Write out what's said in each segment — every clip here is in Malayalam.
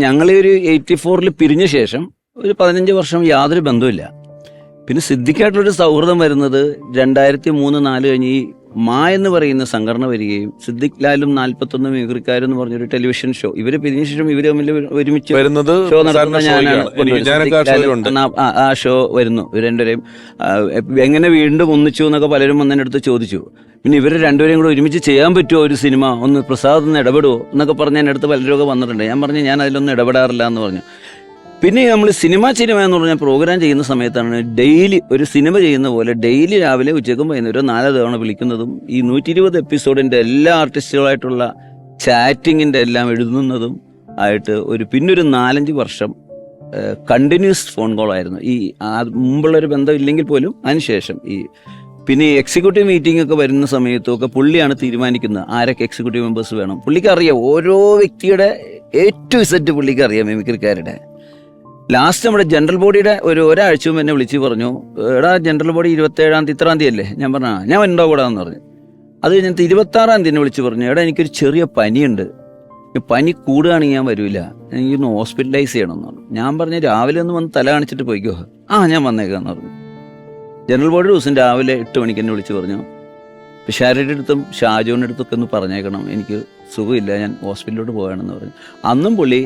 ഞങ്ങൾ ഒരു 84 പിരിഞ്ഞ ശേഷം ഒരു 15 വർഷം യാതൊരു ബന്ധവുമില്ല. പിന്നെ സിദ്ദിഖായിട്ടുള്ളൊരു സൗഹൃദം വരുന്നത് 2003-4 കഴിഞ്ഞ് ഈ എന്ന് പറയുന്ന സംഘടന വരികയും സിദ്ദിഖ് ലാലും 41 മിമിക്രിക്കാരും എന്ന് പറഞ്ഞൊരു ടെലിവിഷൻ ഷോ ഇവര് പിരിഞ്ഞ ശേഷം ഇവര് തമ്മിൽ ഒരുമിച്ച് ഷോ നടത്തുന്ന ഞാനാണ്. ആ ഷോ വരുന്നു. ഇവർ രണ്ടുപേരെയും എങ്ങനെ വീണ്ടും ഒന്നിച്ചു എന്നൊക്കെ പലരും വന്നതിൻ്റെ അടുത്ത് ചോദിച്ചു. പിന്നെ ഇവർ രണ്ടുപേരെയും കൂടെ ഒരുമിച്ച് ചെയ്യാൻ പറ്റുമോ ഒരു സിനിമ, ഒന്ന് പ്രസാദ് ഒന്ന് ഇടപെടുമോ എന്നൊക്കെ പറഞ്ഞ് എൻ്റെ അടുത്ത് പലരൊക്കെ വന്നിട്ടുണ്ട്. ഞാൻ പറഞ്ഞു ഞാൻ അതിലൊന്നും ഇടപെടാറില്ല എന്ന് പറഞ്ഞു. പിന്നെ നമ്മൾ സിനിമ എന്ന് പറഞ്ഞാൽ പ്രോഗ്രാം ചെയ്യുന്ന സമയത്താണ് ഡെയിലി ഒരു സിനിമ ചെയ്യുന്ന പോലെ ഡെയിലി രാവിലെ ഉച്ചയ്ക്കും വൈകുന്നേരം 4 തവണ വിളിക്കുന്നതും ഈ 120 എപ്പിസോഡിൻ്റെ എല്ലാ ആർട്ടിസ്റ്റുകളായിട്ടുള്ള ചാറ്റിങ്ങിൻ്റെ എല്ലാം എഴുതുന്നതും ആയിട്ട് പിന്നൊരു 4-5 വർഷം കണ്ടിന്യൂസ് ഫോൺ കോളായിരുന്നു. ഈ മുമ്പുള്ളൊരു ബന്ധം ഇല്ലെങ്കിൽ പോലും അതിനുശേഷം പിന്നെ ഈ എക്സിക്യൂട്ടീവ് മീറ്റിംഗ് ഒക്കെ വരുന്ന സമയത്തൊക്കെ പുള്ളിയാണ് തീരുമാനിക്കുന്നത് ആരൊക്കെ എക്സിക്യൂട്ടീവ് മെമ്പേഴ്സ് വേണം. പുള്ളിക്ക് അറിയാം ഓരോ വ്യക്തിയുടെ A to Z പുള്ളിക്ക് അറിയാം മിമിക്രിക്കാരുടെ. ലാസ്റ്റ് നമ്മുടെ ജനറൽ ബോഡിയുടെ ഒരാഴ്ച മുമ്പ് എന്നെ വിളിച്ച് പറഞ്ഞു, എടാ ജനറൽ ബോഡി 27-ാം തീയതി ഇത്രാം തീയതി അല്ലേ? ഞാൻ പറഞ്ഞു ഞാൻ ഉണ്ടോ കൂടെ എന്ന് പറഞ്ഞു. അത് കഴിഞ്ഞിട്ട് 26-ാം തീയതി എന്നെ വിളിച്ച് പറഞ്ഞു, എടാ എനിക്കൊരു ചെറിയ പനിയുണ്ട്, പനി കൂടുകയാണെങ്കിൽ ഞാൻ വരില്ല, എനിക്കൊന്ന് ഹോസ്പിറ്റലൈസ് ചെയ്യണമെന്ന് പറഞ്ഞു. ഞാൻ പറഞ്ഞു രാവിലെ ഒന്ന് വന്ന് തല കാണിച്ചിട്ട് പോയിക്കോ. ഞാൻ വന്നേക്കാന്ന് പറഞ്ഞു. ജനറൽ ബോഡി ദിവസം രാവിലെ 8 മണിക്ക് എന്നെ വിളിച്ച് പറഞ്ഞു, പിഷാരയുടെ അടുത്തും ഷാജോൻ്റെ അടുത്തൊക്കെ ഒന്ന് പറഞ്ഞേക്കണം, എനിക്ക് സുഖമില്ല, ഞാൻ ഹോസ്പിറ്റലിലോട്ട് പോകണമെന്ന് പറഞ്ഞു. അന്നും പുള്ളി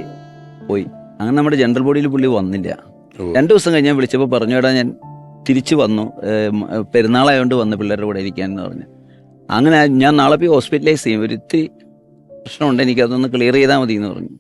പോയി. അങ്ങനെ നമ്മുടെ ജനറൽ ബോഡിയിൽ പുള്ളി വന്നില്ല. 2 ദിവസം കഴിഞ്ഞ് ഞാൻ വിളിച്ചപ്പോൾ പറഞ്ഞു, എടാ ഞാൻ തിരിച്ചു വന്നു, പെരുന്നാളായതുകൊണ്ട് വന്ന് പിള്ളേരുടെ കൂടെ ഇരിക്കാനെന്ന് പറഞ്ഞു. അങ്ങനെ ഞാൻ നാളെ പോയി ഹോസ്പിറ്റലൈസ് ചെയ്യും, ഒരു ഇത്തിരി പ്രശ്നമുണ്ട്, എനിക്കതൊന്ന് ക്ലിയർ ചെയ്താൽ മതി എന്ന് പറഞ്ഞു.